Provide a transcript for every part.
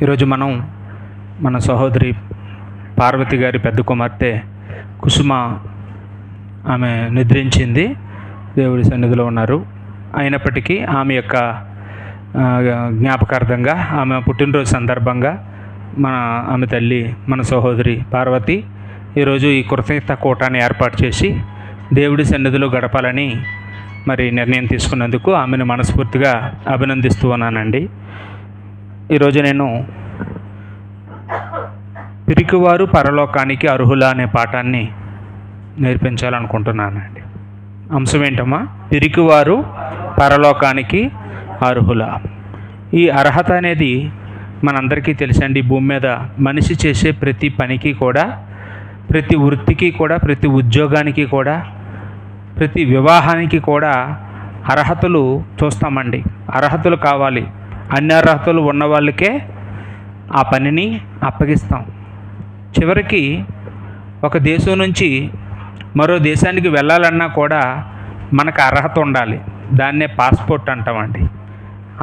ఈరోజు మనం మన సహోదరి పార్వతి గారి పెద్ద కుమార్తె కుసుమ ఆమె నిద్రించింది, దేవుడి సన్నిధిలో ఉన్నారు. అయినప్పటికీ ఆమె యొక్క జ్ఞాపకార్థంగా ఆమె పుట్టినరోజు సందర్భంగా ఆమె తల్లి మన సహోదరి పార్వతి ఈరోజు ఈ కృతజ్ఞత కూటాన్ని ఏర్పాటు చేసి దేవుడి సన్నిధిలో గడపాలని నిర్ణయం తీసుకున్నందుకు ఆమెను మనస్ఫూర్తిగా అభినందిస్తూ ఉన్నానండి. ఈరోజు నేను పిరికివారు పరలోకానికి అర్హులా అనే పాఠాన్ని నేర్పించాలనుకుంటున్నానండి. అంశం ఏంటమ్మా? పిరికివారు పరలోకానికి అర్హులా. ఈ అర్హత అనేది మనందరికీ తెలుసండి. భూమి మీద మనిషి చేసే ప్రతి పనికి కూడా, ప్రతి వృత్తికి కూడా, ప్రతి ఉద్యోగానికి కూడా, ప్రతి వివాహానికి కూడా అర్హతలు చూస్తామండి. అర్హతలు కావాలి. అన్ని అర్హతలు ఉన్న వాళ్ళకే ఆ పనిని అప్పగిస్తాం. చివరికి ఒక దేశం నుంచి మరో దేశానికి వెళ్ళాలన్నా కూడా మనకు అర్హత ఉండాలి. దాన్నే పాస్పోర్ట్ అంటామండి.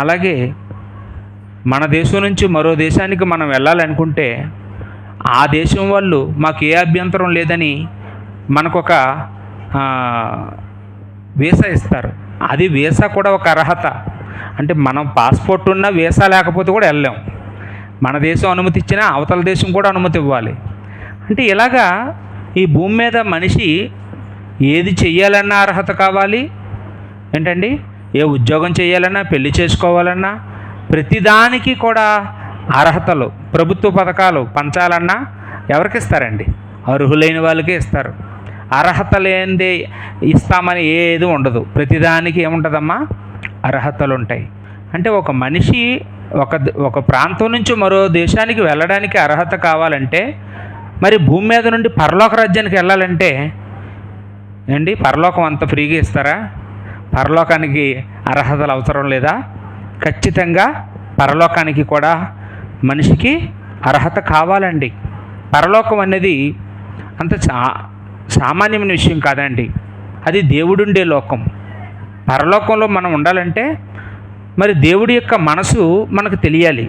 అలాగే మన దేశం నుంచి మరో దేశానికి మనం వెళ్ళాలనుకుంటే ఆ దేశం వాళ్ళు మాకు ఏ అభ్యంతరం లేదని మనకొక వీసా ఇస్తారు. అది వీసా కూడా ఒక అర్హత. అంటే మనం పాస్పోర్ట్ ఉన్నా వీసా లేకపోతే కూడా వెళ్ళాం. మన దేశం అనుమతి ఇచ్చినా అవతల దేశం కూడా అనుమతి ఇవ్వాలి. అంటే ఇలాగా ఈ భూమి మీద మనిషి ఏది చెయ్యాలన్నా అర్హత కావాలి. ఏంటండి, ఏ ఉద్యోగం చేయాలన్నా, పెళ్లి చేసుకోవాలన్నా ప్రతిదానికి కూడా అర్హతలు. ప్రభుత్వ పథకాలు పంచాలన్నా ఎవరికి ఇస్తారండి? అర్హులైన వాళ్ళకే ఇస్తారు. అర్హత లేనిదే ఇస్తామని ఏది ఉండదు. ప్రతిదానికి ఏముంటుందమ్మా? అర్హతలు ఉంటాయి. అంటే ఒక మనిషి ఒక ప్రాంతం నుంచి మరో దేశానికి వెళ్ళడానికి అర్హత కావాలంటే, మరి భూమి మీద నుండి పరలోక రాజ్యానికి వెళ్ళాలంటే ఏంటి, పరలోకం అంత ఫ్రీగా ఇస్తారా? పరలోకానికి అర్హతలు అవసరం లేదా? ఖచ్చితంగా పరలోకానికి కూడా మనిషికి అర్హత కావాలండి. పరలోకం అనేది అంత సామాన్యమైన విషయం కాదండి. అది దేవుడుండే లోకం. పరలోకంలో మనం ఉండాలంటే మరి దేవుడి యొక్క మనసు మనకు తెలియాలి.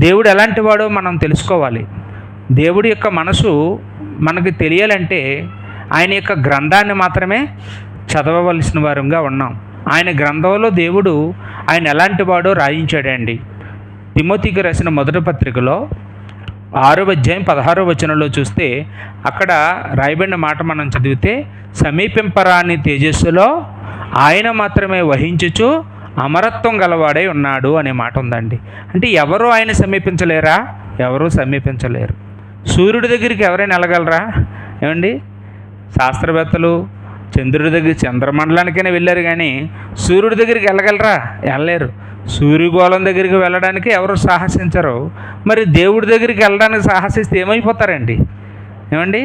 దేవుడు ఎలాంటి వాడో మనం తెలుసుకోవాలి. దేవుడి యొక్క మనసు మనకు తెలియాలంటే ఆయన యొక్క గ్రంథాన్ని మాత్రమే చదవవలసిన వారంగా ఉన్నాం. ఆయన గ్రంథంలో దేవుడు ఆయన ఎలాంటి వాడో రాయించాడండి. తిమోతికి రాసిన మొదటి పత్రికలో 6వ అధ్యాయం 16వ వచనంలో చూస్తే అక్కడ రాయబడిన మాట మనం చదివితే, సమీపింపరాని తేజస్సులో ఆయన మాత్రమే వహించుచు అమరత్వం గలవాడై ఉన్నాడు అనే మాట ఉందండి. అంటే ఎవరు ఆయన సమీపించలేరా? ఎవరూ సమీపించలేరు. సూర్యుడి దగ్గరికి ఎవరైనా వెళ్ళగలరా? ఏమండి, శాస్త్రవేత్తలు చంద్రుడి దగ్గర చంద్రమండలానికైనా వెళ్ళారు, కానీ సూర్యుడి దగ్గరికి వెళ్ళగలరా? వెళ్ళలేరు. సూర్యగోళం దగ్గరికి వెళ్ళడానికి ఎవరు సాహసించరు. మరి దేవుడి దగ్గరికి వెళ్ళడానికి సాహసిస్తే ఏమైపోతారండి? ఏమండి,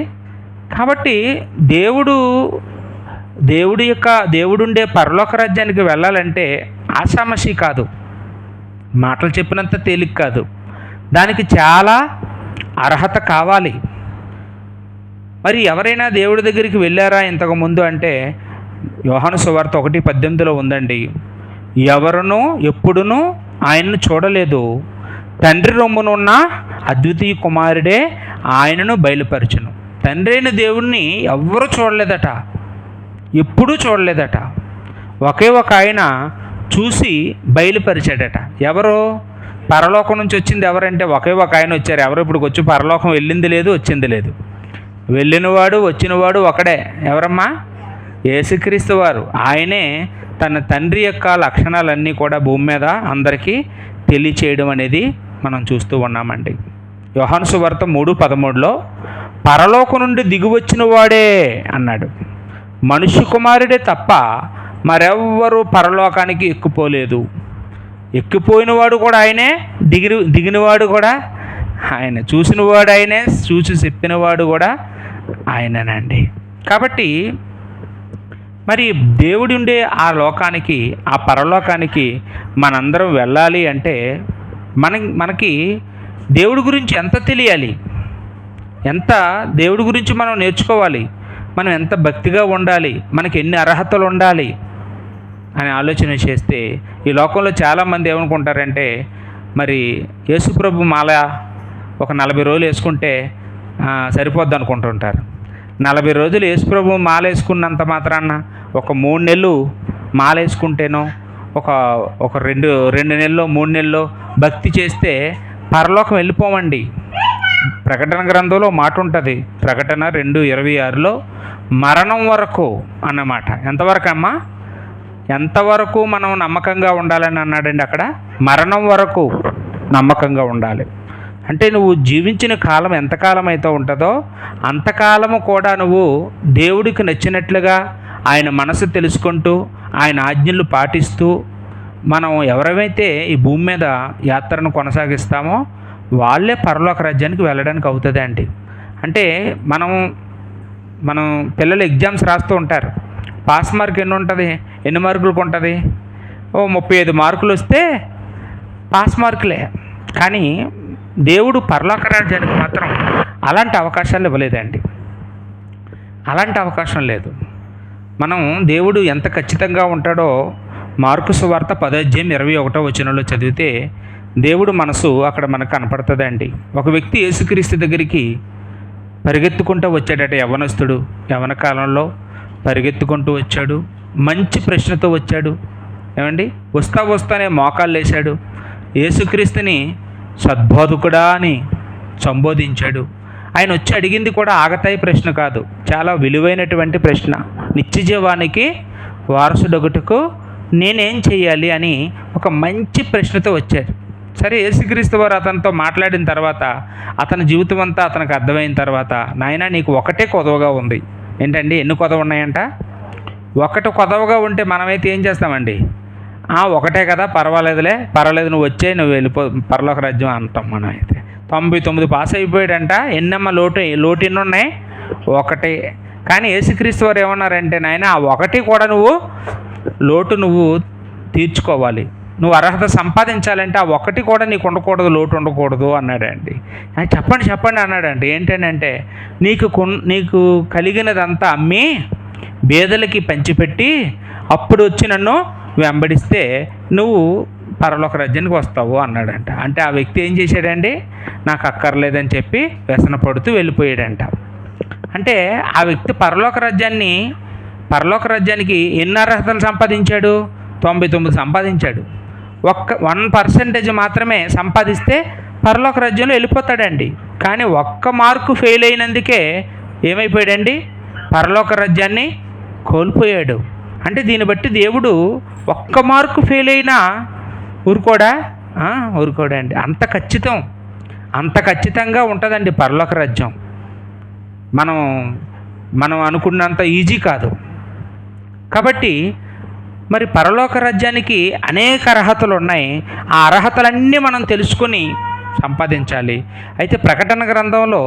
కాబట్టి దేవుడుండే పరలోక రాజ్యానికి వెళ్ళాలంటే ఆషామాషి కాదు, మాటలు చెప్పినంత తేలిక కాదు. దానికి చాలా అర్హత కావాలి. మరి ఎవరైనా దేవుడి దగ్గరికి వెళ్ళారా ఇంతకుముందు అంటే యోహాను సువార్త 1:18 ఉందండి. ఎవరునూ ఎప్పుడునూ ఆయన్ను చూడలేదు, తండ్రి రొమ్మునున్న అద్వితీయ కుమారుడే ఆయనను బయలుపరచును. తండ్రి అయిన దేవుణ్ణి ఎవ్వరూ చూడలేదట, ఎప్పుడూ చూడలేదట. ఒకే ఒక ఆయన చూసి బయలుపరిచాడట. ఎవరు? పరలోకం నుంచి వచ్చింది ఎవరంటే ఒకే ఒక ఆయన వచ్చారు. ఎవరు ఇప్పుడు వచ్చి పరలోకం వెళ్ళింది లేదు, వచ్చింది లేదు. వెళ్ళినవాడు వచ్చినవాడు ఒకడే. ఎవరమ్మా? యేసుక్రీస్తు వారు. ఆయనే తన తండ్రి యొక్క లక్షణాలన్నీ కూడా భూమి మీద అందరికీ తెలియచేయడం అనేది మనం చూస్తూ ఉన్నామండి. యోహాను సువార్త 3:13లో పరలోకం నుండి దిగివచ్చిన వాడే అన్నాడు. మనుష్య కుమారుడే తప్ప మరెవ్వరూ పరలోకానికి ఎక్కిపోలేదు. ఎక్కిపోయినవాడు కూడా ఆయనే, దిగినవాడు కూడా ఆయనే, చూసినవాడు ఆయనే, చూసి చెప్పినవాడు కూడా ఆయనేనండి. కాబట్టి మరి దేవుడి ఉండే ఆ లోకానికి, ఆ పరలోకానికి మనందరం వెళ్ళాలి అంటే మనకి దేవుడి గురించి ఎంత తెలియాలి, ఎంత దేవుడి గురించి మనం నేర్చుకోవాలి, మనం ఎంత భక్తిగా ఉండాలి, మనకి ఎన్ని అర్హతలు ఉండాలి అని ఆలోచన చేస్తే ఈ లోకంలో చాలామంది ఏమనుకుంటారంటే మరి యేసుప్రభు మాల ఒక 40 రోజులు వేసుకుంటే సరిపోద్ది అనుకుంటుంటారు. 40 రోజులు యేసుప్రభు మాల వేసుకున్నంత మాత్రాన ఒక 3 నెలలు మాల వేసుకుంటేనో ఒక ఒక రెండు నెలల్లో 3 నెలల్లో భక్తి చేస్తే పరలోకం వెళ్ళిపోమండి. ప్రకటన గ్రంథంలో మాట ఉంటుంది, ప్రకటన 2:26లో మరణం వరకు అన్నమాట. ఎంతవరకు అమ్మా? ఎంతవరకు మనం నమ్మకంగా ఉండాలని అన్నాడండి అక్కడ? మరణం వరకు నమ్మకంగా ఉండాలి. అంటే నువ్వు జీవించిన కాలం ఎంతకాలం అయితే ఉంటుందో అంతకాలము కూడా నువ్వు దేవుడికి నచ్చినట్లుగా ఆయన మనసు తెలుసుకుంటూ ఆయన ఆజ్ఞలు పాటిస్తూ మనం ఎవరైతే ఈ భూమి మీద యాత్రను కొనసాగిస్తామో వాళ్ళే పరలోక రాజ్యానికి వెళ్ళడానికి అవుతుంది అండి. అంటే మనం పిల్లలు ఎగ్జామ్స్ రాస్తూ ఉంటారు. పాస్ మార్క్ ఎన్ని మార్కులకు ఉంటుంది? 35 మార్కులు వస్తే పాస్ మార్కులే. కానీ దేవుడు పరలోక రాజ్యానికి మాత్రం అలాంటి అవకాశాలు ఇవ్వలేదండి. అలాంటి అవకాశం లేదు. మనం దేవుడు ఎంత ఖచ్చితంగా ఉంటాడో మార్కు సువార్త 10:21 చదివితే దేవుడు మనసు అక్కడ మనకు కనపడుతుందండి. ఒక వ్యక్తి యేసుక్రీస్తు దగ్గరికి పరిగెత్తుకుంటూ వచ్చాడట. యవ్వన కాలంలో పరిగెత్తుకుంటూ వచ్చాడు. మంచి ప్రశ్నతో వచ్చాడు. ఏమండి, వస్తానే మోకాళ్ళు వేశాడు. యేసుక్రీస్తుని సద్బోధకుడా అని సంబోధించాడు. ఆయన వచ్చి అడిగింది కూడా ఆగతాయి ప్రశ్న కాదు, చాలా విలువైనటువంటి ప్రశ్న. నిత్యజీవానికి వారసుడొకటుకు నేనేం చెయ్యాలి అని ఒక మంచి ప్రశ్నతో వచ్చారు. సరే, యేసుక్రీస్తు వారు అతనితో మాట్లాడిన తర్వాత అతని జీవితం అంతా అతనికి అర్థమైన తర్వాత, నాయనా నీకు ఒకటే కొదవగా ఉంది. ఏంటండి, ఎన్ని కొదవ ఉన్నాయంట? ఒకటి కొదవగా ఉంటే మనమైతే ఏం చేస్తామండి? ఒకటే కదా, పర్వాలేదు నువ్వు నువ్వు వెళ్ళిపో పరలోక రాజ్యం అంటాం. మనం అయితే 99 పాస్ అయిపోయాడంట. ఎన్నమ్మ లోటు ఎన్ని ఉన్నాయి? ఒకటే. కానీ యేసుక్రీస్తు వారు ఏమన్నారంటే, నాయన ఆ ఒకటి కూడా నువ్వు తీర్చుకోవాలి. నువ్వు అర్హత సంపాదించాలంటే ఆ ఒకటి కూడా నీకు ఉండకూడదు, లోటు ఉండకూడదు అన్నాడండి. చెప్పండి అన్నాడండి. ఏంటంటే, నీకు కలిగినదంతా అమ్మి బేదలకి పంచిపెట్టి అప్పుడు వచ్చి నన్ను వెంబడిస్తే నువ్వు పరలోక రాజ్యానికి వస్తావు అన్నాడంట. అంటే ఆ వ్యక్తి ఏం చేశాడండి? నాకు అక్కర్లేదని చెప్పి వ్యసన పడుతూ వెళ్ళిపోయాడంట. అంటే ఆ వ్యక్తి పరలోక రాజ్యానికి ఎన్ని అర్హతలు సంపాదించాడు? 99 సంపాదించాడు. 1% మాత్రమే సంపాదిస్తే పరలోక రాజ్యంలో వెళ్ళిపోతాడండి. కానీ 1 మార్కు ఫెయిల్ అయినందుకే ఏమైపోయాడండి? పరలోక రాజ్యాన్ని కోల్పోయాడు. అంటే దీన్ని బట్టి దేవుడు 1 మార్కు ఫెయిల్ అయినా ఊరుకోడండి. అంత ఖచ్చితంగా ఉంటుందండి పరలోక రాజ్యం. మనం అనుకున్నంత ఈజీ కాదు. కాబట్టి మరి పరలోక రాజ్యానికి అనేక అర్హతలు ఉన్నాయి. ఆ అర్హతలన్నీ మనం తెలుసుకొని సంపాదించాలి. అయితే ప్రకటన గ్రంథంలో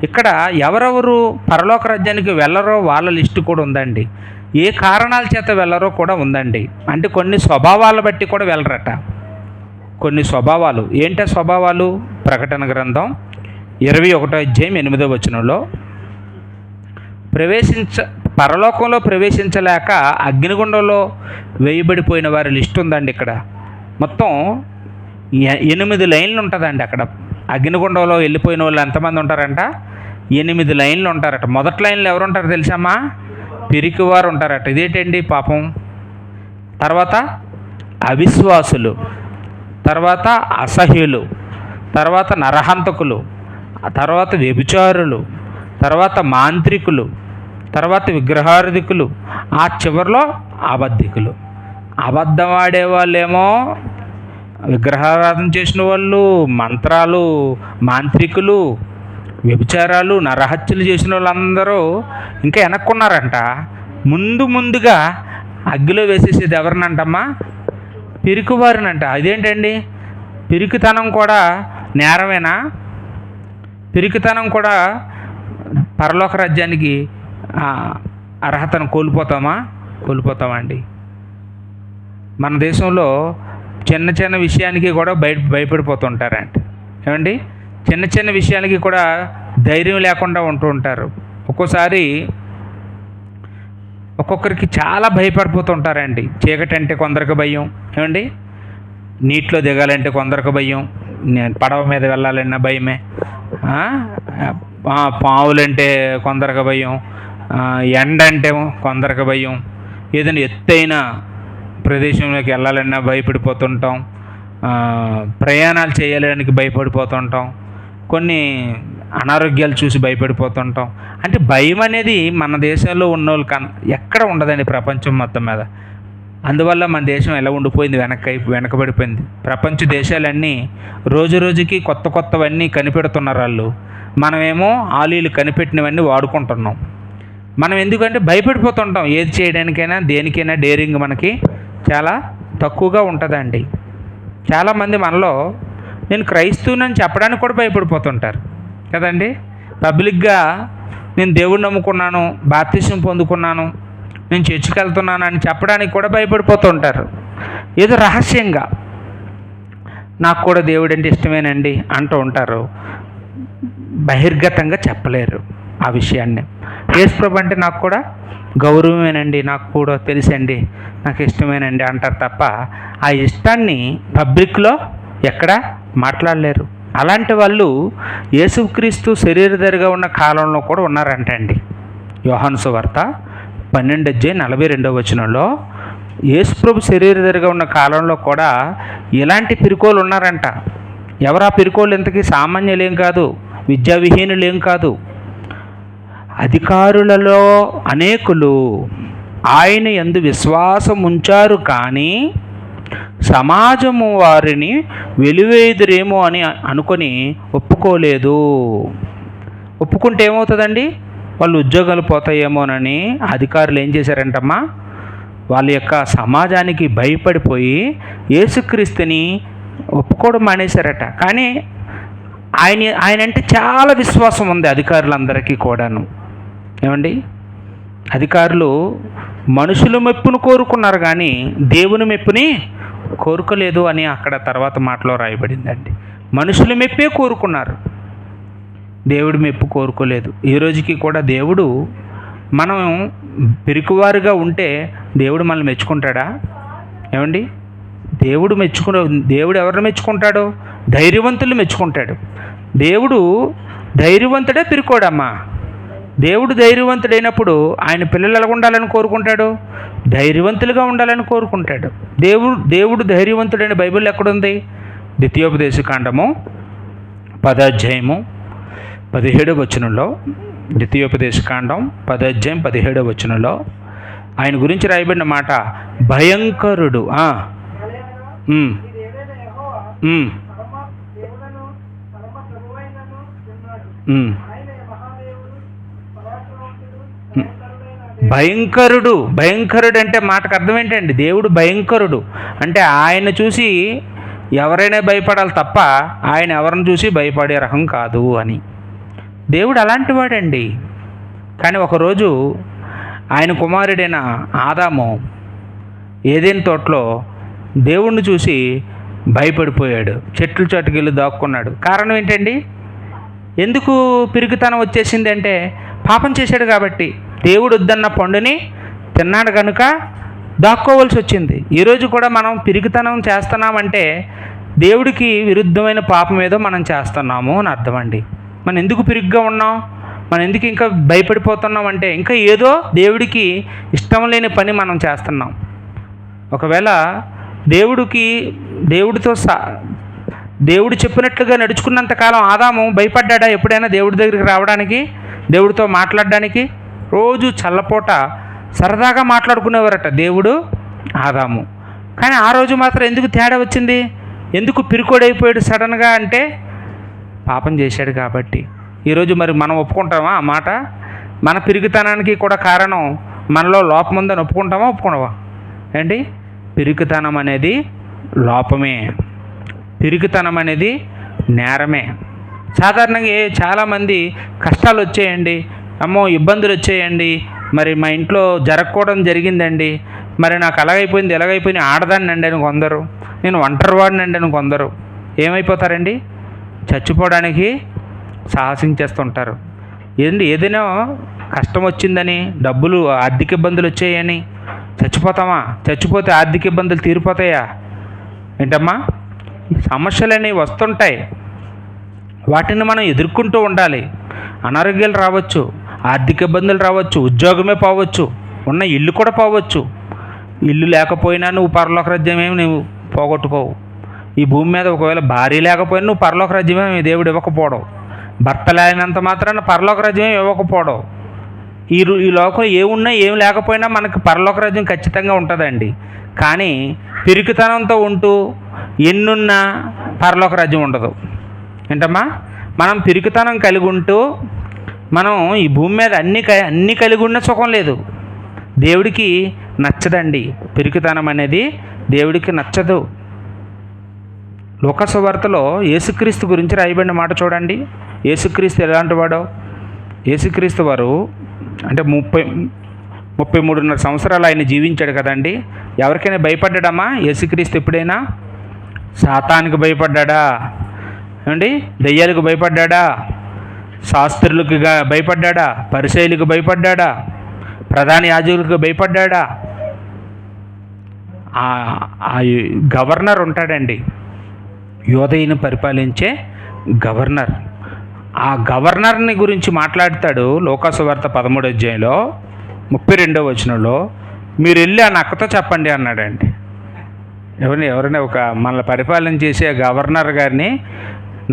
ఇక్కడ ఎవరెవరు పరలోక రాజ్యానికి వెళ్ళరో వాళ్ళ లిస్టు కూడా ఉందండి. ఏ కారణాల చేత వెళ్ళరో కూడా ఉందండి. అంటే కొన్ని స్వభావాల బట్టి కూడా వెళ్ళరట. కొన్ని స్వభావాలు ఏంటో స్వభావాలు? ప్రకటన గ్రంథం 21:8 పరలోకంలో ప్రవేశించలేక అగ్నిగుండంలో వేయబడిపోయిన వారి లిస్ట్ ఉందండి. ఇక్కడ మొత్తం 8 లైన్లు ఉంటుందండి. అక్కడ అగ్నిగుండంలో వెళ్ళిపోయిన వాళ్ళు ఎంతమంది ఉంటారంట? 8 లైన్లు ఉంటారట. మొదటి లైన్లో ఎవరు ఉంటారు తెలుసమ్మా? పిరికివారు ఉంటారట. ఇదేంటండి పాపం. తర్వాత అవిశ్వాసులు, తర్వాత అసహ్యులు, తర్వాత నరహంతకులు, తర్వాత వ్యభిచారులు, తర్వాత మాంత్రికులు, తర్వాత విగ్రహారాధికులు, ఆ చివరిలో అబద్ధికులు. అబద్ధం ఆడేవాళ్ళేమో విగ్రహారాధన చేసిన వాళ్ళు, మంత్రాలు, మాంత్రికులు, వ్యభిచారాలు, నరహత్యలు చేసిన వాళ్ళందరూ ఇంకా వెనక్కున్నారంట. ముందుగా అగ్గిలో వేసేసేది ఎవరినంటమ్మా? పిరికివారినంట. అదేంటండి, పిరికితనం కూడా నేరమేనా? పిరికితనం కూడా పరలోక రాజ్యానికి అర్హతను కోల్పోతామండి. మన దేశంలో చిన్న విషయానికి కూడా భయపడిపోతుంటారండి. ఏమండి, చిన్న విషయాలకి కూడా ధైర్యం లేకుండా ఉంటూ ఉంటారు. ఒక్కోసారి ఒక్కొక్కరికి చాలా భయపడిపోతుంటారండి. చీకటి అంటే కొందరికి భయం. ఏమండి, నీటిలో దిగాలంటే కొందరికి భయం, పడవ మీద వెళ్ళాలన్నా భయమే, ఆ, పావులంటే కొందరికి భయం, ఎండ అంటే కొందరికి భయం, ఏదైనా ఎత్తైన ప్రదేశంలోకి వెళ్ళాలన్నా భయపడిపోతుంటాం, ప్రయాణాలు చేయడానికి భయపడిపోతుంటాం, కొన్ని అనారోగ్యాలు చూసి భయపడిపోతుంటాం. అంటే భయం అనేది మన దేశంలో ఉన్న వాళ్ళు ఎక్కడ ఉండదండి ప్రపంచం మొత్తం మీద. అందువల్ల మన దేశం ఎలా ఉండిపోయింది, వెనకబడిపోయింది. ప్రపంచ దేశాలన్నీ రోజు రోజుకి కొత్త కొత్తవన్నీ కనిపెడుతున్నారు వాళ్ళు. మనమేమో ఆలీలు కనిపెట్టినవన్నీ వాడుకుంటున్నాం. మనం ఎందుకంటే భయపడిపోతుంటాం. ఏది చేయడానికైనా దేనికైనా డేరింగ్ మనకి చాలా తక్కువగా ఉంటుందండి. చాలామంది మనలో నేను క్రైస్తవునని చెప్పడానికి కూడా భయపడిపోతుంటారు కదండి. పబ్లిక్గా నేను దేవుడిని నమ్ముకున్నాను, బాప్తిసం పొందుకున్నాను, నేను చర్చికి వెళ్తున్నాను అని చెప్పడానికి కూడా భయపడిపోతుంటారు. ఏదో రహస్యంగా నాకు కూడా దేవుడు అంటే ఇష్టమేనండి అంటూ ఉంటారు. బహిర్గతంగా చెప్పలేరు ఆ విషయాన్ని. యేసుప్రభు అంటే నాకు కూడా గౌరవమేనండి, నాకు కూడా తెలుసండి, నాకు ఇష్టమేనండి అంటారు తప్ప ఆ ఇష్టాన్ని పబ్లిక్లో ఎక్కడ మాట్లాడలేరు. అలాంటి వాళ్ళు యేసుక్రీస్తు శరీరధారిగా ఉన్న కాలంలో కూడా ఉన్నారంట అండి. యోహాను సువార్త 12:42 యేసుప్రభు శరీరధారిగా ఉన్న కాలంలో కూడా ఇలాంటి పిరుకోలు ఉన్నారంట. ఎవరా పిరుకోలు? ఇంతకీ సామాన్యులేం కాదు, విద్యావిహీనులేం కాదు. అధికారులలో అనేకులు ఆయన యందు విశ్వాసం ఉంచారు, కానీ సమాజము వారిని వెలివేయుదురేమో అని అనుకొని ఒప్పుకోలేదు. ఒప్పుకుంటే ఏమవుతుందండి? వాళ్ళు ఉద్యోగాలు పోతాయేమోనని అధికారులు ఏం చేశారంటమ్మా, వాళ్ళ యొక్క సమాజానికి భయపడిపోయి యేసుక్రీస్తుని ఒప్పుకోవడం మానేశారట. కానీ ఆయన అంటే చాలా విశ్వాసం ఉంది అధికారులందరికీ కూడాను. ఏమండి, అధికారులు మనుషుల మెప్పును కోరుకున్నారు కానీ దేవుని మెప్పుని కోరుకోలేదు అని అక్కడ తర్వాత మాటలో రాయబడిందండి. మనుషుల మెప్పే కోరుకున్నారు, దేవుడి మెప్పు కోరుకోలేదు. ఈ రోజుకి కూడా దేవుడు, మనం పిరికివారుగా ఉంటే దేవుడు మనల్ని మెచ్చుకుంటాడా? ఏమండి, దేవుడు ఎవరిని మెచ్చుకుంటాడు? ధైర్యవంతులు మెచ్చుకుంటాడు. దేవుడు ధైర్యవంతుడే, పిరికోడమ్మా. దేవుడు ధైర్యవంతుడైనప్పుడు ఆయన పిల్లలు ఎలా ఉండాలని కోరుకుంటాడు? ధైర్యవంతులుగా ఉండాలని కోరుకుంటాడు. దేవుడు ధైర్యవంతుడైన బైబిల్ ఎక్కడుంది? ద్వితీయోపదేశకాండము 10:17 ద్వితీయోపదేశకాండం 10:17 ఆయన గురించి రాయబడిన మాట, భయంకరుడు. భయంకరుడు. భయంకరుడు అంటే మాటకు అర్థం ఏంటండి? దేవుడు భయంకరుడు అంటే ఆయన చూసి ఎవరైనా భయపడాలి తప్ప ఆయన ఎవరిని చూసి భయపడే రకం కాదు అని. దేవుడు అలాంటి వాడండి. కానీ ఒకరోజు ఆయన కుమారుడైన ఆదాము ఏదైనా తోటలో దేవుణ్ణి చూసి భయపడిపోయాడు, చెట్లు చటుకెళ్ళి దాక్కున్నాడు. కారణం ఏంటండి? ఎందుకు పిరికితనం వచ్చేసింది అంటే పాపం చేశాడు కాబట్టి. దేవుడు వద్దన్న పండుని తిన్నాడు కనుక దాక్కోవలసి వచ్చింది. ఈరోజు కూడా మనం పిరికితనం చేస్తున్నామంటే దేవుడికి విరుద్ధమైన పాపం ఏదో మనం చేస్తున్నాము అని అర్థం అండి. మనం ఎందుకు పిరిగ్గా ఉన్నాం, మనం ఎందుకు ఇంకా భయపడిపోతున్నాం అంటే ఇంకా ఏదో దేవుడికి ఇష్టం లేని పని మనం చేస్తున్నాం. ఒకవేళ దేవుడు చెప్పినట్లుగా నడుచుకున్నంతకాలం ఆదాము భయపడ్డా ఎప్పుడైనా దేవుడి దగ్గరికి రావడానికి, దేవుడితో మాట్లాడడానికి? రోజు చల్లపూట సరదాగా మాట్లాడుకునేవారట దేవుడు, ఆదాము. కానీ ఆ రోజు మాత్రం ఎందుకు తేడా వచ్చింది? ఎందుకు పిరికోడైపోయాడు సడన్గా అంటే పాపం చేశాడు కాబట్టి. ఈరోజు మరి మనం ఒప్పుకుంటామా ఆ మాట? మన పిరికితనానికి కూడా కారణం మనలో లోపం ఉందని ఒప్పుకుంటామా? ఏంటి? పిరికితనం అనేది లోపమే, పిరికితనం అనేది నేరమే. సాధారణంగా చాలామంది కష్టాలు వచ్చేయండి, అమ్మో ఇబ్బందులు వచ్చేయండి, మరి మా ఇంట్లో జరగకూడడం జరిగిందండి, మరి నాకు అలాగైపోయింది ఎలాగైపోయింది, ఆడదాన్ని అండి అని కొందరు, నేను ఒంటరివాడిని అండి అని కొందరు ఏమైపోతారండి? చచ్చిపోవడానికి సాహసించేస్తుంటారు. ఏదైనా కష్టం వచ్చిందని, డబ్బులు ఆర్థిక ఇబ్బందులు వచ్చాయని చచ్చిపోతామా? చచ్చిపోతే ఆర్థిక ఇబ్బందులు తీరిపోతాయా? ఏంటమ్మా, సమస్యలు అనేవి వస్తుంటాయి, వాటిని మనం ఎదుర్కొంటూ ఉండాలి. అనారోగ్యాలు రావచ్చు, ఆర్థిక ఇబ్బందులు రావచ్చు, ఉద్యోగమే పోవచ్చు, ఉన్న ఇల్లు కూడా పోవచ్చు. ఇల్లు లేకపోయినా నువ్వు పరలోక రాజ్యం ఏమి నువ్వు పోగొట్టుకోవు. ఈ భూమి మీద ఒకవేళ భార్య లేకపోయినా నువ్వు పరలోక రాజ్యమే దేవుడు ఇవ్వకపోవడం, భర్త లేనంత మాత్రాన పరలోక రాజ్యం ఇవ్వకపోవడం. ఈ లోకం ఏమున్నా ఏం లేకపోయినా మనకు పరలోక రాజ్యం ఖచ్చితంగా ఉంటుందండి. కానీ పిరికితనంతో ఉంటూ ఎన్నున్నా పరలోక రాజ్యం ఉండదు. ఏంటమ్మా, మనం పిరికితనం కలిగి ఉంటూ మనం ఈ భూమి మీద అన్నీ కలిగి ఉన్న సుఖం లేదు. దేవుడికి నచ్చదండి, పిరికితనం అనేది దేవుడికి నచ్చదు. లూకా సువార్తలో యేసుక్రీస్తు గురించి రాయబడిన మాట చూడండి. యేసుక్రీస్తు ఎలాంటి వాడో, యేసుక్రీస్తు వారు అంటే 33.5 సంవత్సరాలు ఆయన జీవించాడు కదండి. ఎవరికైనా భయపడ్డాడమ్మా యేసుక్రీస్తు ఎప్పుడైనా? సాతానికి భయపడ్డా అండి? దెయ్యాలకు భయపడ్డా? శాస్త్రులకు భయపడ్డా? పరిసయ్యులకు భయపడ్డా? ప్రధాన యాజకులకు భయపడ్డా? గవర్నర్ ఉంటాడండి, యోదయను పరిపాలించే గవర్నర్. ఆ గవర్నర్ని గురించి మాట్లాడతాడు లూకా సువార్త 13వ అధ్యాయంలో 32వ వచనంలో. మీరు వెళ్ళి ఆ నక్కతో చెప్పండి అన్నాడండి. ఎవరైనా ఒక మనల్ని పరిపాలన చేసే గవర్నర్ గారిని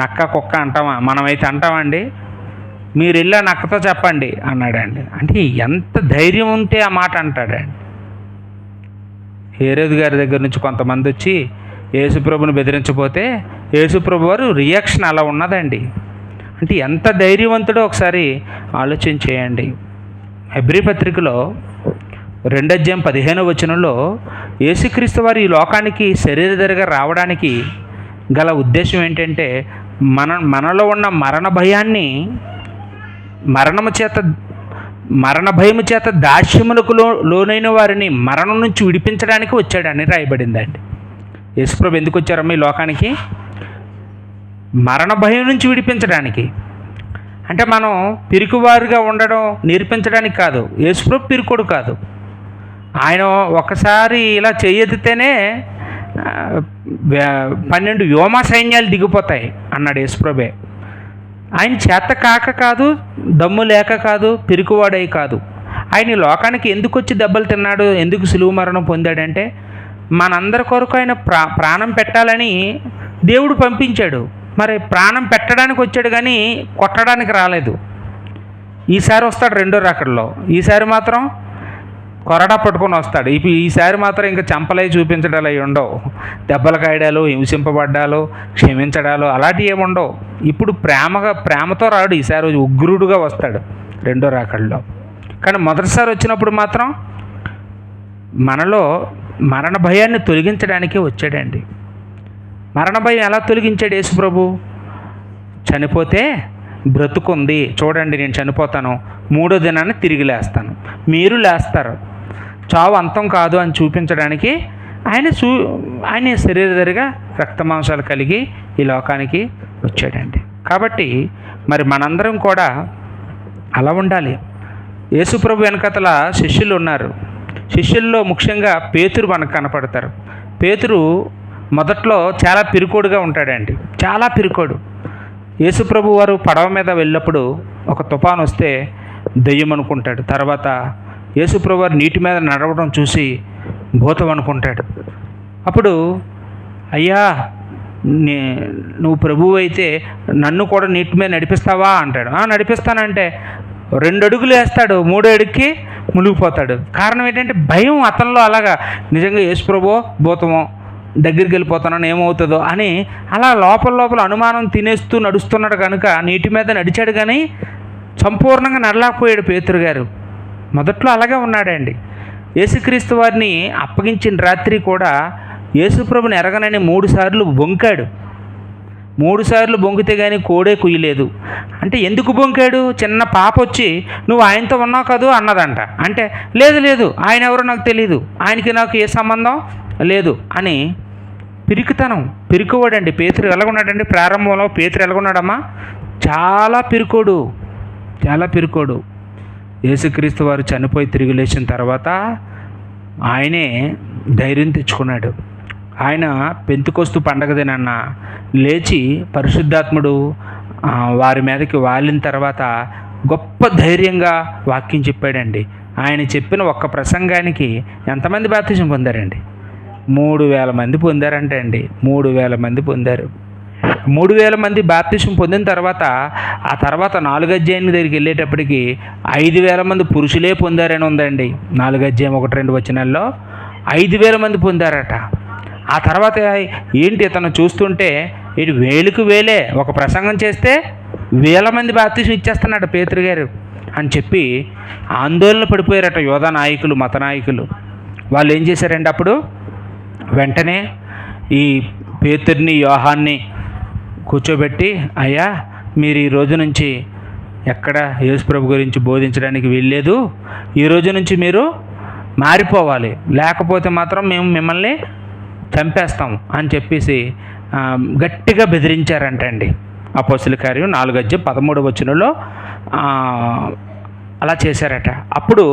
నక్క కుక్క అంటామా? మనమైతే అంటామండి. మీరు వెళ్ళి ఆ నక్కతో చెప్పండి అన్నాడండి. అంటే ఎంత ధైర్యం ఉంటే ఆ మాట అంటాడండి. హేరోదు గారి దగ్గర నుంచి కొంతమంది వచ్చి యేసుప్రభుని బెదిరించబోతే యేసుప్రభు వారు రియాక్షన్ అలా ఉన్నదండి. అంటే ఎంత ధైర్యవంతుడో ఒకసారి ఆలోచన చేయండి. హెబ్రీ పత్రికలో 2వ అధ్యాయం 15వ వచనంలో యేసుక్రీస్తు వారు ఈ లోకానికి శరీరధారిగా రావడానికి గల ఉద్దేశం ఏంటంటే మనలో ఉన్న మరణ భయము చేత దాస్యములకు లోనైన వారిని మరణం నుంచి విడిపించడానికి వచ్చాడని రాయబడిందండి. యేసుప్రభు ఎందుకు వచ్చారమ్మా ఈ లోకానికి? మరణ భయం నుంచి విడిపించడానికి. అంటే మనం పిరికివారుగా ఉండడం నేర్పించడానికి కాదు. యేసుప్రభు పిరికోడు కాదు. ఆయన ఒకసారి ఇలా చేయెత్తితేనే 12 వ్యోమ సైన్యాలు దిగిపోతాయి అన్నాడు యేసుప్రభే. ఆయన చేత కాక కాదు, దమ్ము లేక కాదు, పిరికివాడై కాదు. ఆయన ఈ లోకానికి ఎందుకు వచ్చి దెబ్బలు తిన్నాడు, ఎందుకు సిలువ మరణం పొందాడంటే మనందరి కొరకు ఆయన ప్రాణం పెట్టాలని దేవుడు పంపించాడు. మరి ప్రాణం పెట్టడానికి వచ్చాడు కానీ కొట్టడానికి రాలేదు. ఈసారి వస్తాడు రెండో రాకడలో. ఈసారి మాత్రం కొరడా పట్టుకొని వస్తాడు. ఈసారి మాత్రం ఇంకా చంపలై చూపించడాలు అవి ఉండవు. దెబ్బలు కాయడాలు, హింసింపబడ్డాలు, క్షమించడాలు అలాంటివి ఏమి ఉండవు. ఇప్పుడు ప్రేమతో రాడు. ఈసారి ఉగ్రుడుగా వస్తాడు రెండో రాకడలో. కానీ మొదటిసారి వచ్చినప్పుడు మాత్రం మనలో మరణ భయాన్ని తొలగించడానికే వచ్చాడండి. మరణ భయం ఎలా తొలగించాడు యేసుప్రభు? చనిపోతే బ్రతుకుంది, చూడండి నేను చనిపోతాను, 3వ దినాన్ని తిరిగి లేస్తాను, మీరు లేస్తారు, చావు అంతం కాదు అని చూపించడానికి ఆయన శరీరధారిగా రక్తమాంసాలు కలిగి ఈ లోకానికి వచ్చాడండి. కాబట్టి మరి మనందరం కూడా అలా ఉండాలి. యేసుప్రభు వెనకతల శిష్యులు ఉన్నారు. శిష్యుల్లో ముఖ్యంగా పేతురు మనకు కనపడతారు. పేతురు మొదట్లో చాలా పిరికోడుగా ఉంటాడండి, చాలా పిరికోడు. యేసుప్రభు వారు పడవ మీద వెళ్ళినప్పుడు ఒక తుఫాను వస్తే దెయ్యం అనుకుంటాడు. తర్వాత యేసుప్రభు వారు నీటి మీద నడవడం చూసి భూతం అనుకుంటాడు. అప్పుడు అయ్యా నువ్వు ప్రభువు అయితే నన్ను కూడా నీటి మీద నడిపిస్తావా అంటాడు. నడిపిస్తానంటే 2 అడుగులు వేస్తాడు, 3వ అడుగుకి మునిగిపోతాడు. కారణం ఏంటంటే భయం అతనిలో. అలాగా నిజంగా యేసుప్రభువో భూతమో, దగ్గరికి వెళ్ళిపోతానని ఏమవుతుందో అని అలా లోపల అనుమానం తినేస్తూ నడుస్తున్నాడు కనుక నీటి మీద నడిచాడు. కానీ సంపూర్ణంగా నడలేకపోయాడు పేతురు గారు. మొదట్లో అలాగే ఉన్నాడండి. యేసుక్రీస్తు వారిని అప్పగించిన రాత్రి కూడా యేసుప్రభుని ఎరగనని 3 సార్లు బొంకాడు. 3 సార్లు బొంకితే కానీ కోడే కుయ్యలేదు. అంటే ఎందుకు బొంకాడు? చిన్న పాప వచ్చి నువ్వు ఆయనతో ఉన్నావు కదూ అన్నదంట. అంటే లేదు ఆయన ఎవరో నాకు తెలియదు, ఆయనకి నాకు ఏ సంబంధం లేదు అని పిరికితనం. పిరికివాడండి పేతురు. ఎలాగున్నాడండి ప్రారంభంలో? పేతురు ఎలాగున్నాడమ్మా? చాలా పిరికోడు, చాలా పిరికోడు. యేసుక్రీస్తు వారు చనిపోయి తిరిగి లేచిన తర్వాత ఆయనే ధైర్యం తెచ్చుకున్నాడు. ఆయన పెంతుకొస్తు పండగ దినాన్న లేచి పరిశుద్ధాత్ముడు వారి మీదకి వాలిన తర్వాత గొప్ప ధైర్యంగా వాక్యం చెప్పాడండి. ఆయన చెప్పిన ఒక్క ప్రసంగానికి ఎంతమంది బాప్తిజం పొందారండి? 3,000 మంది పొందారంటే అండి. 3,000 మంది పొందారు. 3,000 మంది బాప్తిజం పొందిన తర్వాత ఆ తర్వాత 4 అధ్యాయం దగ్గరికి వెళ్ళేటప్పటికి 5,000 మంది పురుషులే పొందారని ఉందండి. 4 అధ్యాయం 1-2 వచనాల్లో 5,000 మంది పొందారట. ఆ తర్వాత ఏంటి ఇతను చూస్తుంటే ఇటు వేలకు వేలే, ఒక ప్రసంగం చేస్తే 1,000 మంది బాప్తిజం ఇచ్చేస్తున్నాడు పేతురు గారు అని చెప్పి ఆందోళన పడిపోయారట యోధా నాయకులు, మత నాయకులు. వాళ్ళు ఏం చేశారంటే అప్పుడు వెంటనే ఈ పేతుర్ని, యోహాన్ని కూర్చోబెట్టి, అయ్యా మీరు ఈ రోజు నుంచి ఎక్కడ యేసుప్రభు గురించి బోధించడానికి వీల్లేదు, ఈ రోజు నుంచి మీరు మారిపోవాలి, లేకపోతే మాత్రం మేము మిమ్మల్ని చంపేస్తాం అని చెప్పేసి గట్టిగా బెదిరించారంటండి. అపోస్తలుల కార్యం 4:13 వచనంలో అలా చేశారట. అప్పుడు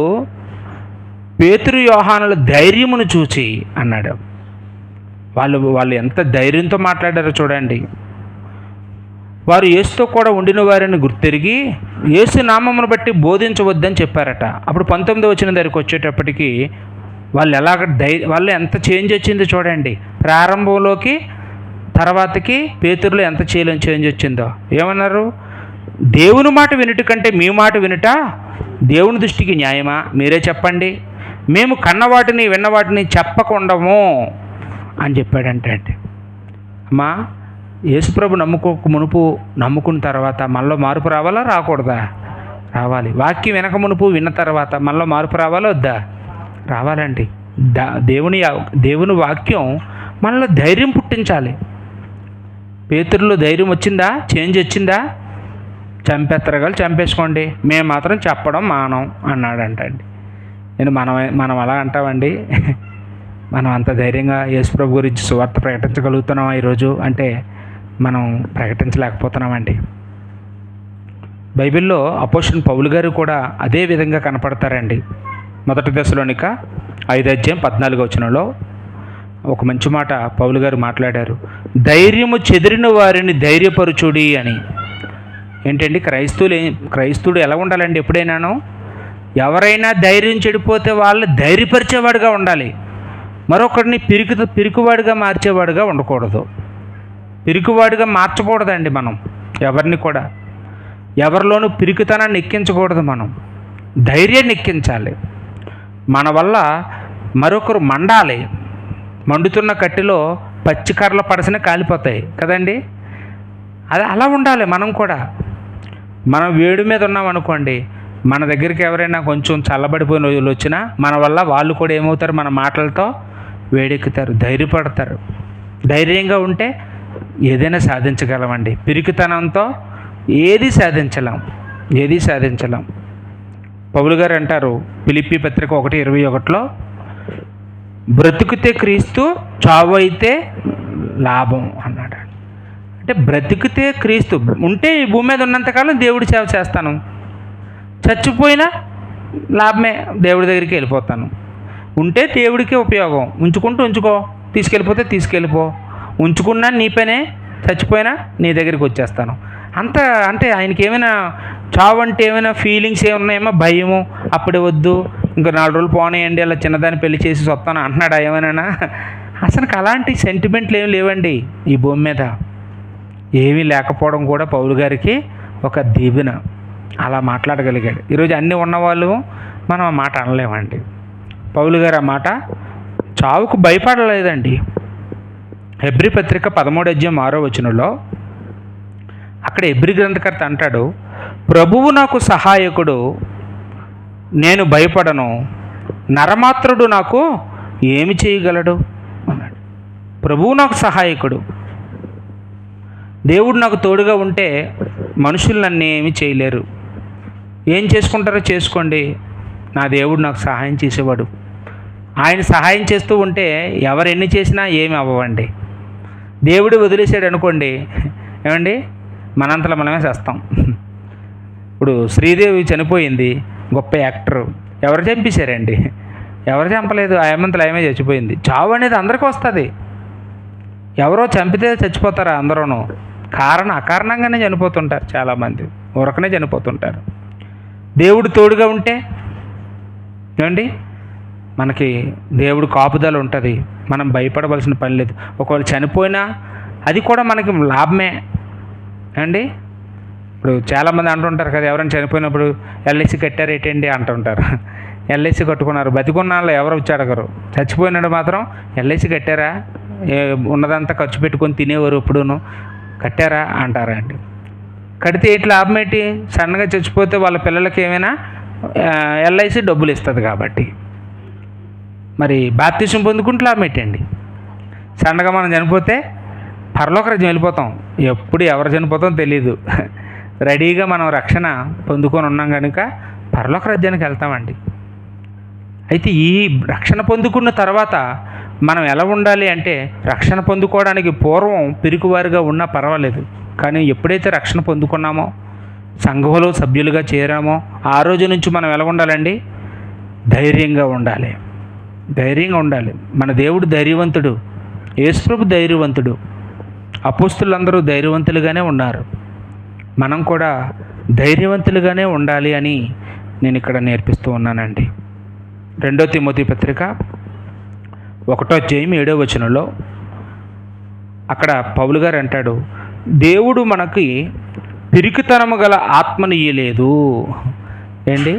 పేతురు, యోహానుల ధైర్యమును చూచి అన్నాడు. వాళ్ళు ఎంత ధైర్యంతో మాట్లాడారో చూడండి. వారు యేసుతో కూడా ఉండిన వారిని గుర్తెరిగి యేసు నామమును బట్టి బోధించవద్దని చెప్పారట. అప్పుడు 19వ వచనం దగ్గరికి వచ్చేటప్పటికి వాళ్ళు ఎంత చేంజ్ వచ్చిందో చూడండి. ప్రారంభంలోకి తర్వాతకి పేతురులో ఎంత చేంజ్ వచ్చిందో. ఏమన్నారు? దేవుని మాట వినుట కంటే మీ మాట వినుట దేవుని దృష్టికి న్యాయమా? మీరే చెప్పండి. మేము కన్నవాటిని విన్నవాటిని చెప్పకుండాము అని చెప్పాడంటే అండి. అమ్మా, యేసుప్రభు నమ్ముకున్న తర్వాత మనలో మార్పు రావాలా రాకూడదా? రావాలి. వాక్యం వెనక మునుపు విన్న తర్వాత మనలో మార్పు రావాలా వద్దా? రావాలండి. దేవుని వాక్యం మనలో ధైర్యం పుట్టించాలి. పేతురులో ధైర్యం వచ్చిందా? చేంజ్ వచ్చిందా? చంపేత్తరగాలు చంపేసుకోండి, మేము మాత్రం చెప్పడం మానం అన్నాడంటండి. మనం అలా అంటామండి. మనం అంత ధైర్యంగా యేసుప్రభు గురించి సువార్త ప్రకటించగలుగుతున్నామా ఈరోజు అంటే మనం ప్రకటించలేకపోతున్నామండి. బైబిల్లో అపోస్తలుడైన పౌలు గారు కూడా అదే విధంగా కనపడతారండి. 1 దశలోనిక 5:14 వచనంలో ఒక మంచి మాట పౌలు గారు మాట్లాడారు. ధైర్యము చెదిరిన వారిని ధైర్యపరుచుడి అని. ఏంటండి, క్రైస్తవుడు ఎలా ఉండాలండి? ఎప్పుడైనాను ఎవరైనా ధైర్యం చెడిపోతే వాళ్ళు ధైర్యపరిచేవాడుగా ఉండాలి. మరొకరిని పిరికివాడిగా మార్చేవాడుగా ఉండకూడదు. పిరికివాడిగా మార్చకూడదండి మనం ఎవరిని కూడా. ఎవరిలోనూ పిరికితనాన్ని ఎక్కించకూడదు. మనం ధైర్యాన్ని ఎక్కించాలి. మన వల్ల మరొకరు మండాలి. మండుతున్న కట్టెలో పచ్చికర్రలు పడసిన కాలిపోతాయి కదండి. అది అలా ఉండాలి. మనం కూడా మనం వేడి మీద ఉన్నాం అనుకోండి, మన దగ్గరికి ఎవరైనా కొంచెం చల్లబడిపోయిన రోజులు వచ్చినా మన వల్ల వాళ్ళు కూడా ఏమవుతారు? మన మాటలతో వేడెక్కుతారు, ధైర్యపడతారు. ధైర్యంగా ఉంటే ఏదైనా సాధించగలమండి. పిరికితనంతో ఏది సాధించలేం. పౌలు గారు అంటారు ఫిలిప్పీ పత్రిక 1:21లో, బ్రతుకుతే క్రీస్తు, చావు అయితే లాభం అన్నాడు. అంటే బ్రతికితే క్రీస్తు ఉంటే ఈ భూమి మీద ఉన్నంతకాలం దేవుడి సేవ చేస్తాను, చచ్చిపోయినా లాభమే, దేవుడి దగ్గరికి వెళ్ళిపోతాను. ఉంటే దేవుడికి ఉపయోగం, ఉంచుకో, తీసుకెళ్ళిపోతే తీసుకెళ్ళిపో, ఉంచుకున్నా నీ పనే, చచ్చిపోయినా నీ దగ్గరికి వచ్చేస్తాను. అంటే ఆయనకి ఏమైనా చావు అంటే ఏమైనా ఫీలింగ్స్ ఏమున్నాయేమో, భయము, అప్పుడే వద్దు, ఇంకా 4 రోజులు పోనేయండి, అలా చిన్నదాన్ని పెళ్లి చేసి వస్తాను అంటున్నాడు ఏమైనా? అసలు అలాంటి సెంటిమెంట్లు ఏమి లేవండి ఈ భూమి మీద. ఏమీ లేకపోవడం కూడా పౌలు గారికి ఒక దీవెన. అలా మాట్లాడగలిగాడు. ఈరోజు అన్నీ ఉన్నవాళ్ళు మనం ఆ మాట అనలేమండి. పౌలు గారు ఆ మాట చావుకు భయపడలేదండి. హెబ్రీ పత్రిక 13:6 వచనంలో అక్కడ హెబ్రీ గ్రంథకర్త అంటాడు, ప్రభువు నాకు సహాయకుడు, నేను భయపడను, నరమాత్రుడు నాకు ఏమి చేయగలడు అన్నాడు. ప్రభువు నాకు సహాయకుడు, దేవుడు నాకు తోడుగా ఉంటే మనుషులు నన్ను ఏమి చేయలేరు. ఏం చేసుకుంటారో చేసుకోండి, నా దేవుడు నాకు సహాయం చేసేవాడు. ఆయన సహాయం చేస్తూ ఉంటే ఎవరు ఎన్ని చేసినా ఏమి అవ్వండి. దేవుడు వదిలేసాడు అనుకోండి, ఏమండి, మనంతలో మనమే చేస్తాం. ఇప్పుడు శ్రీదేవి చనిపోయింది, గొప్ప యాక్టరు, ఎవరు చంపేశారండి? ఎవరు చంపలేదు, ఆయమంతలో ఆయమే చచ్చిపోయింది. చావు అనేది అందరికీ వస్తుంది. ఎవరో చంపితే చచ్చిపోతారా అందరూను? అకారణంగానే చనిపోతుంటారు చాలామంది, ఊరకనే చనిపోతుంటారు. దేవుడు తోడుగా ఉంటే ఏమండి, మనకి దేవుడు కాపుదల ఉంటుంది, మనం భయపడవలసిన పని లేదు. ఒకవేళ చనిపోయినా అది కూడా మనకి లాభమే అండి. ఇప్పుడు చాలామంది అంటుంటారు కదా, ఎవరైనా చనిపోయినప్పుడు ఎల్ఐసి కట్టారు ఏంటండి అంటుంటారు. ఎల్ఐసి కట్టుకున్నారు, బతికున్న వాళ్ళు ఎవరు వచ్చి అడగరు. చచ్చిపోయినాడు మాత్రం ఎల్ఐసి కట్టారా, ఉన్నదంతా ఖర్చు పెట్టుకొని తినేవారు, ఎప్పుడూను కట్టారా అంటారా అండి. కడితే ఏంటి లాభం ఏంటి? సడన్గా చచ్చిపోతే వాళ్ళ పిల్లలకి ఏమైనా ఎల్ఐసి డబ్బులు ఇస్తుంది కాబట్టి. మరి బాప్తిసం పొందుకుంటే లాభం ఏంటండి? సడన్గా మనం చనిపోతే పరలోక రాజ్యం వెళ్ళిపోతాం, ఎప్పుడు ఎవరు చనిపోతాం తెలీదు. రెడీగా మనం రక్షణ పొందుకొని ఉన్నాం కనుక పరలోక రాజ్యానికి వెళ్తామండి. అయితే ఈ రక్షణ పొందుకున్న తర్వాత మనం ఎలా ఉండాలి అంటే, రక్షణ పొందుకోవడానికి పూర్వం పిరికివారిగా ఉన్నా పర్వాలేదు, కానీ ఎప్పుడైతే రక్షణ పొందుకున్నామో, సంఘంలో సభ్యులుగా చేరామో, ఆ రోజు నుంచి మనం ఎలా ఉండాలండి? ధైర్యంగా ఉండాలి. ధైర్యంగా ఉండాలి. మన దేవుడు ధైర్యవంతుడు, యేసుప్రభు ధైర్యవంతుడు, అపోస్తులందరూ ధైర్యవంతులుగానే ఉన్నారు. మనం కూడా ధైర్యవంతులుగానే ఉండాలి అని నేను ఇక్కడ నేర్పిస్తూ ఉన్నానండి. 2 తిమోతి పత్రిక 1:7 అక్కడ పౌలు గారు అంటాడు, దేవుడు మనకి పిరికితనము గల ఆత్మను ఇయ్యలేదు. ఏంటి?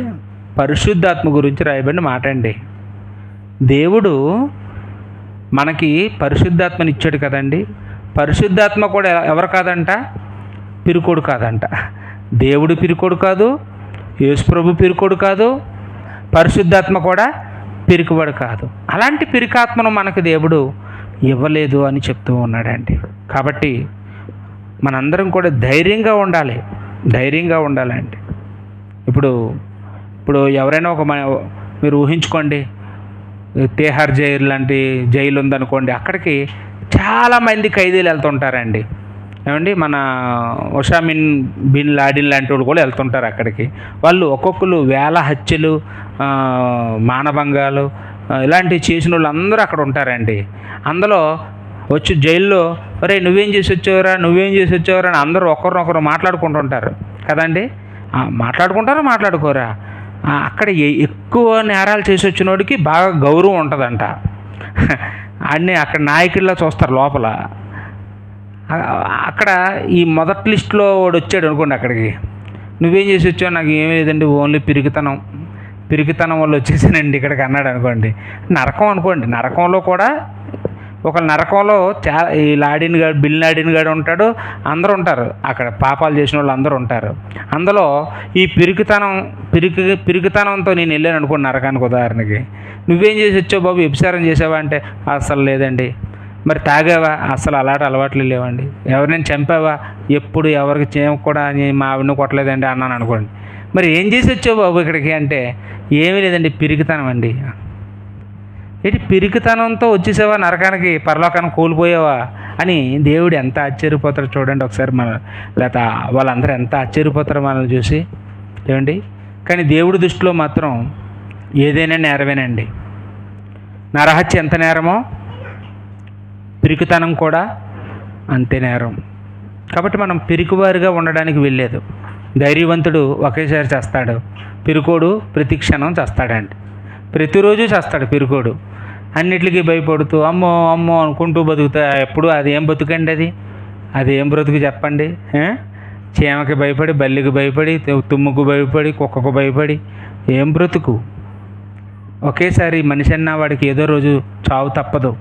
పరిశుద్ధాత్మ గురించి రాయబడిన మాట అండి. దేవుడు మనకి పరిశుద్ధాత్మని ఇచ్చాడు కదండి. పరిశుద్ధాత్మ కూడా ఎవరు కాదంట? పిరికోడు కాదంట. దేవుడు పిరికోడు కాదు, యేసుప్రభు పిరికోడు కాదు, పరిశుద్ధాత్మ కూడా పిరికివాడు కాదు. అలాంటి పిరికాత్మను మనకు దేవుడు ఇవ్వలేదు అని చెప్తూ ఉన్నాడండి. కాబట్టి మనందరం కూడా ధైర్యంగా ఉండాలి, ధైర్యంగా ఉండాలండి. ఇప్పుడు ఎవరైనా మీరు ఊహించుకోండి, తిహార్ జైలు లాంటి జైలు ఉందనుకోండి, అక్కడికి చాలామంది ఖైదీలు వెళ్తుంటారండి. ఏమండి, మన ఒసామిన్ బిన్ లాడిన్ లాంటి వాళ్ళు కూడా వెళ్తుంటారు అక్కడికి. వాళ్ళు ఒక్కొక్కరు వేల హత్యలు, మానభంగాలు ఇలాంటివి చేసిన వాళ్ళు అందరూ అక్కడ ఉంటారండి. అందులో వచ్చి జైల్లో ఒరే నువ్వేం చేసి వచ్చావురా అని అందరూ ఒకరినొకరు మాట్లాడుకుంటుంటారు కదండి. మాట్లాడుకోరా. అక్కడ ఎక్కువ నేరాలు చేసి వచ్చినోడికి బాగా గౌరవం ఉంటుందంట. అన్నీ అక్కడ నాయకుడిలా చూస్తారు లోపల. అక్కడ ఈ మొదటి లిస్టులో వాడు వచ్చాడు అనుకోండి, అక్కడికి నువ్వేం చేసి వచ్చావు, నాకు ఏమీ లేదండి, ఓన్లీ పిరికితనం వల్ల వచ్చేసానండి ఇక్కడికి అన్నాడు అనుకోండి. నరకం అనుకోండి, నరకంలో కూడా నరకంలో ఈ బిన్ లాడిన్ గాడు ఉంటాడు, అందరూ ఉంటారు అక్కడ, పాపాలు చేసిన వాళ్ళు అందరూ ఉంటారు. అందులో ఈ పిరికితనంతో నేను వెళ్ళాను అనుకోండి నరకానికి. ఉదాహరణకి నువ్వేం చేసి వచ్చావు బాబు, వ్యభిచారం చేసావా అంటే అసలు లేదండి. మరి తాగావా? అసలు అలాంటి అలవాట్లు లేవండి. ఎవరినైనా చంపావా? ఎప్పుడు ఎవరికి కూడా మా ఆవిడని కొట్టలేదండి అన్నాను అనుకోండి. మరి ఏం చేసి వచ్చావు బాబు ఇక్కడికి అంటే, ఏమీ లేదండి, పిరికితనం అండి. ఏంటి పిరికితనంతో వచ్చేసావా నరకానికి, పరలోకానికి కోల్పోయావా అని దేవుడు ఎంత ఆశ్చర్యపోతారో చూడండి ఒకసారి. లేకపోతే వాళ్ళందరూ ఎంత ఆశ్చర్యపోతారో మనల్ని చూసి, ఏమండి. కానీ దేవుడి దృష్టిలో మాత్రం ఏదైనా నేరమేనండి. నరహత్య ఎంత నేరమో పిరికితనం కూడా అంతే నేరం. కాబట్టి మనం పిరికివారిగా ఉండడానికి వెళ్ళలేదు. ధైర్యవంతుడు ఒకేసారి చేస్తాడు, పిరికోడు ప్రతి క్షణం చేస్తాడండి. ప్రతిరోజు చేస్తాడు పిరికోడు. అన్నిటికీ భయపడుతూ అమ్మో అనుకుంటూ బతుకుతా. ఎప్పుడు అది ఏం బతుకండి, అది ఏం బ్రతుకు చెప్పండి. చీమకి భయపడి, బల్లికి భయపడి, తుమ్ముకు భయపడి, కుక్కకు భయపడి ఏం బ్రతుకు. ఒకేసారి మనిషి అన్న వాడికి ఏదో రోజు చావు తప్పదు.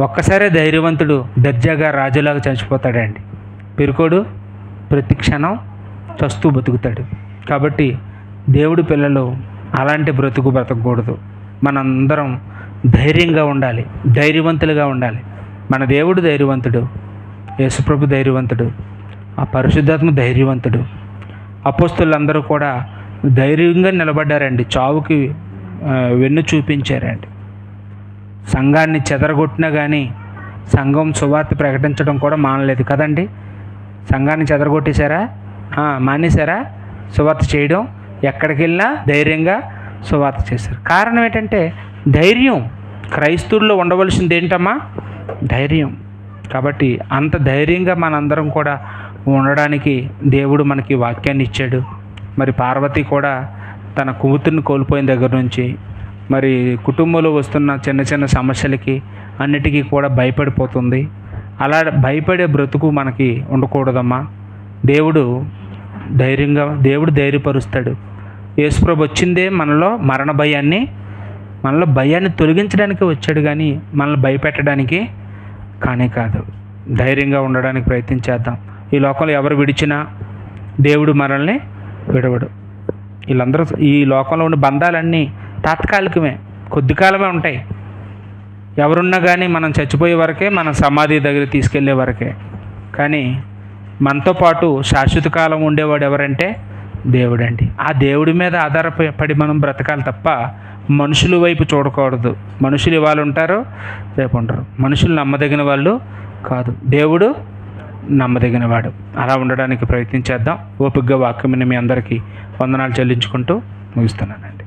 ఒక్కసారే ధైర్యవంతుడు దర్జాగా రాజులాగా చచ్చిపోతాడండి. పిరికోడు ప్రతి క్షణం చస్తూ బతుకుతాడు. కాబట్టి దేవుడి పిల్లలు అలాంటి బ్రతకకూడదు. మనందరం ధైర్యంగా ఉండాలి, ధైర్యవంతులుగా ఉండాలి. మన దేవుడు ధైర్యవంతుడు, యేసుప్రభు ధైర్యవంతుడు, ఆ పరిశుద్ధాత్మ ధైర్యవంతుడు. అపోస్తలులందరూ కూడా ధైర్యంగా నిలబడ్డారండి, చావుకి వెన్ను చూపించారండి. సంఘాన్ని చెదరగొట్టినా కానీ సంఘం సువార్త ప్రకటించడం కూడా మానలేదు కదండి. సంఘాన్ని చెదరగొట్టేశారా, మానేశారా సువార్త చేయడం? ఎక్కడికి వెళ్ళినా ధైర్యంగా సువార్త చేశారు. కారణం ఏంటంటే ధైర్యం. క్రైస్తవుల్లో ఉండవలసింది ఏంటమ్మా? ధైర్యం. కాబట్టి అంత ధైర్యంగా మనందరం కూడా ఉండడానికి దేవుడు మనకి వాక్యాన్ని ఇచ్చాడు. మరి పార్వతి కూడా తన కూతుర్ని కోల్పోయిన దగ్గర నుంచి మరి కుటుంబంలో వస్తున్న చిన్న చిన్న సమస్యలకి అన్నిటికీ కూడా భయపడిపోతుంది. అలా భయపడే బ్రతుకు మనకి ఉండకూడదమ్మా. దేవుడు ధైర్యపరుస్తాడు. యేసుప్రభు వచ్చిందే మనలో మనలో భయాన్ని తొలగించడానికి వచ్చాడు, కానీ మనల్ని భయపెట్టడానికి కానే కాదు. ధైర్యంగా ఉండడానికి ప్రయత్నించేద్దాం. ఈ లోకంలో ఎవరు విడిచినా దేవుడు మనల్ని విడవడు. ఈ లోకంలో ఉన్న బంధాలన్నీ తాత్కాలికమే, కొద్ది కాలమే ఉంటాయి. ఎవరున్నా కానీ మనం చచ్చిపోయే వరకే, మన సమాధి దగ్గర తీసుకెళ్లే వరకే. కానీ మనతో పాటు శాశ్వత కాలం ఉండేవాడు ఎవరంటే దేవుడండి. ఆ దేవుడి మీద ఆధారపడి మనం బ్రతకాలి తప్ప మనుషుల వైపు చూడకూడదు. మనుషులు ఇవాళ ఉంటారు, రేపు ఉంటారు. మనుషులు నమ్మదగిన వాళ్ళు కాదు, దేవుడు నమ్మదగినవాడు. అలా ఉండడానికి ప్రయత్నించేద్దాం. ఓపికగా వాక్యమని మీ అందరికీ వందనాలు చెల్లించుకుంటూ ముగిస్తున్నానండి.